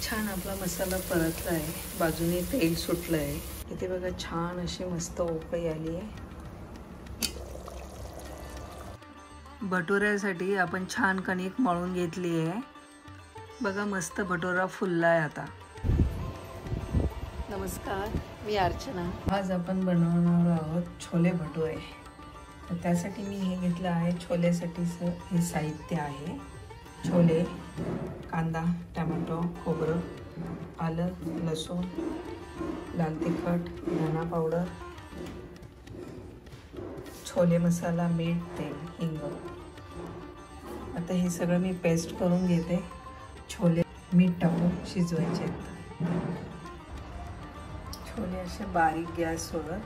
छान आपला मसाला परतला आहे, बाजूने तेल सुटलं आहे. इथे बघा छान अशी मस्त उकळी आली आहे. भटुऱ्यासाठी आपण छान कणिक मळून घेतली आहे. बघा मस्त भटुरा फुलला आहे आता. नमस्कार, मी अर्चना. आज आपण बनवणार आहोत छोले भटुरे. तर त्यासाठी मी हे घेतलं आहे. छोलेसाठीचं हे साहित्य आहे. छोले, कांदा, टोमॅटो, खोबरं, आलं, लसूण, लाल तिखट, धना पावडर, छोले मसाला, मीठ, तेल, हिंग. आता हे सगळं मी पेस्ट करून घेते. छोले मीठ टाकून शिजवायचे. छोले असे बारीक गॅसवर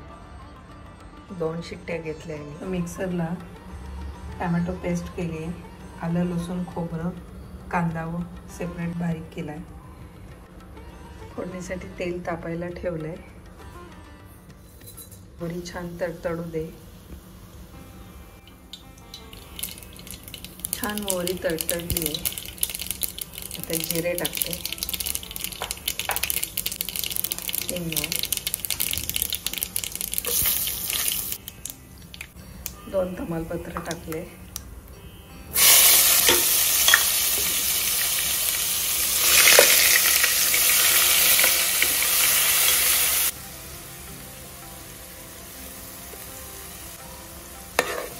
2 शिट्ट्या घेतल्या आहे. मिक्सरला टोमॅटो पेस्ट केली आहे. आलं, लसूण, खोबरं, कांदा व सेपरेट बारीक केला आहे. फोडणीसाठी तेल तापायला ठेवलं आहे. बरी छान तडतडू दे. छान मोहरी तडतडली आहे. आता जिरे टाकते, हिंग, 2 तमालपत्र टाकले.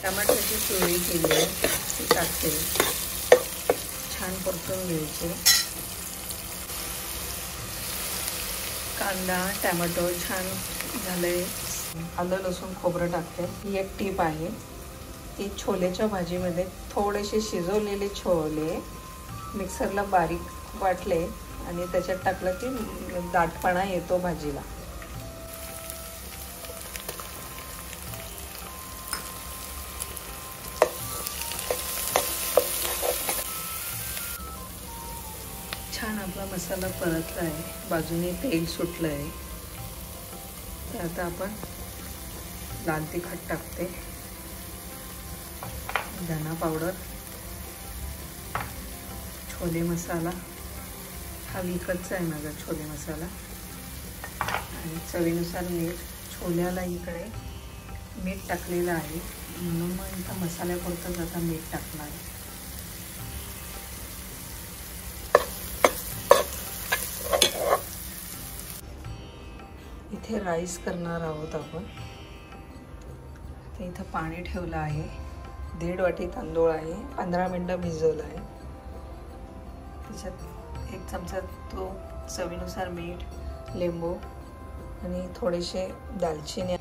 टमाट्याची प्युरी केली आहे ती टाकते. छान परतून घ्यायचे. कांदा टोमॅटो छान झाले. आलं लसूण खोबरं टाकते. ही एक टीप आहे की छोलेच्या भाजीमध्ये थोडेसे शिजवलेले छोले मिक्सरला बारीक वाटले आणि त्याच्यात टाकलं की दाटपणा येतो भाजीला. छान आपला मसाला परतला आहे, बाजूने तेल सुटलं आहे. तर आता आपण लाल तिखट टाकते, धना पावडर, छोले मसाला, हा विकतचा आहे माझा छोले मसाला, आणि चवीनुसार मीठ. छोल्याला इकडे मीठ टाकलेलं आहे म्हणून मग इथं मसाल्यापुरतंच आता मीठ टाकणार आहे. इथे राईस करणार आहोत आपण. इथं पाणी ठेवलं आहे. 1.5 वाटी तांदूळ आहे. 15 मिनटं भिजवलं आहे. त्याच्यात 1 चमचा तूप, चवीनुसार मीठ, लिंबू आणि थोडेसे दालचिनी.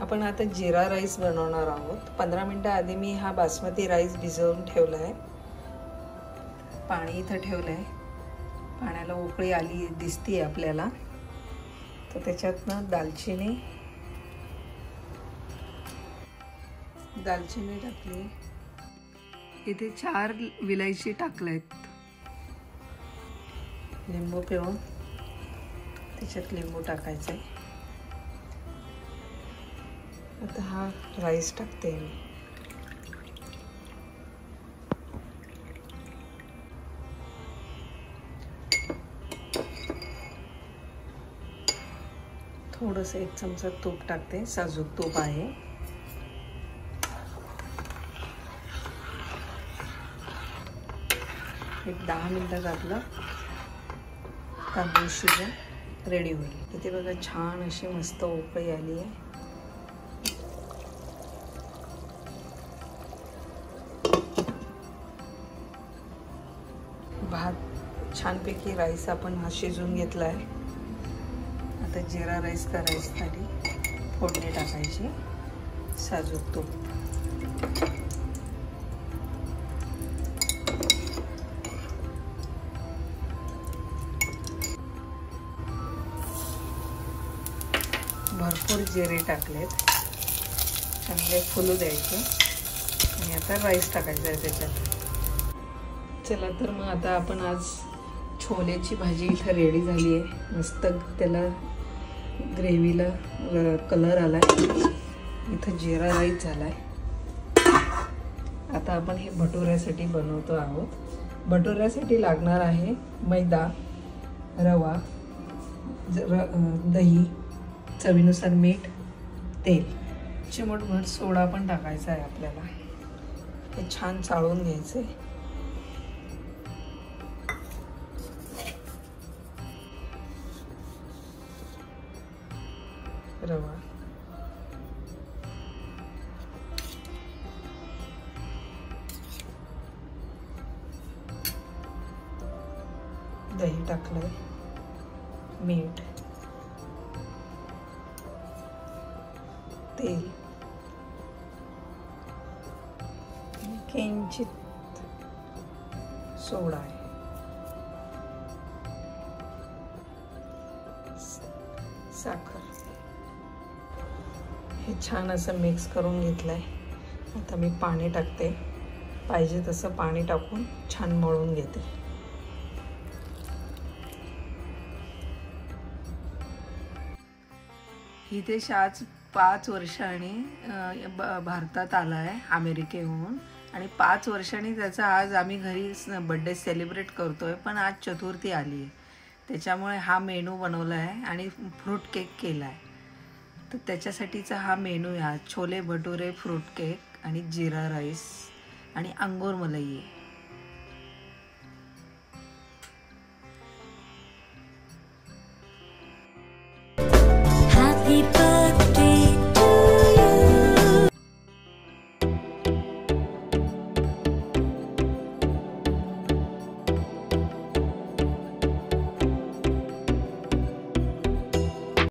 आपण आता जिरा राईस बनवणार आहोत. 15 मिनटं आधी मी हा बासमती राईस भिजवून ठेवला आहे. पाणी इथं ठेवलं आहे. पाण्याला उकळी आली दिसते आपल्याला. तर त्याच्यातनं दालचिनी टाकली. इथे 4 विलायची टाकल्यात. लिंबू पिळून त्याच्यात लिंबू टाकायचं आहे. आता हा राईस टाकते मी. थोडंसं 1 चमचा तूप टाकते. साजूक तूप आहे. एक 10 मिनिटात आपलं तांदूळ शिजून रेडी होईल. इथे बघा छान अशी मस्त उकळी आली आहे. भात छानपैकी राईस आपण हा शिजून घेतला आहे. आता जिरा राईस करायसाठी फोडणी टाकायची. साजूक तूप, भरपूर जिरे टाकलेत. चांगले फुलू द्यायचे आणि आता राईस टाकायचा आहे त्याच्यात. चला तर मग आता आपण आज छोलेची भाजी इथं रेडी झाली आहे. मस्त त्याला ग्रेव्हीला कलर आला आहे. इथं जिरा राईस झाला आहे. आता आपण हे भटुऱ्यासाठी बनवतो आहोत. भटुऱ्यासाठी लागणार आहे मैदा, रवा, दही, चवीनुसार मीठ, तेल, चिमूटभर सोडा पण टाकायचा आहे आपल्याला. हे छान चाळून घ्यायचे. रवा, दही टाकलंय, मीठ, तेल, किंचित सोडा आहे, साखर. हे छान असं मिक्स करून घेतलंय. आता मी पाणी टाकते. पाहिजे तसं पाणी टाकून छान मळून घेते. हितेश आज 5 वर्षांनी भारतात आला आहे अमेरिकेहून आणि 5 वर्षांनी त्याचा आज आम्ही घरी बर्थडे सेलिब्रेट करतोय. पण आज चतुर्थी आली आहे त्याच्यामुळे हा मेनू बनवला आहे आणि फ्रूट केक केला आहे. तर त्याच्यासाठीचा हा मेनू आहे. छोले भटुरे, फ्रूट केक आणि जीरा राईस आणि अंगूर मलई आहे.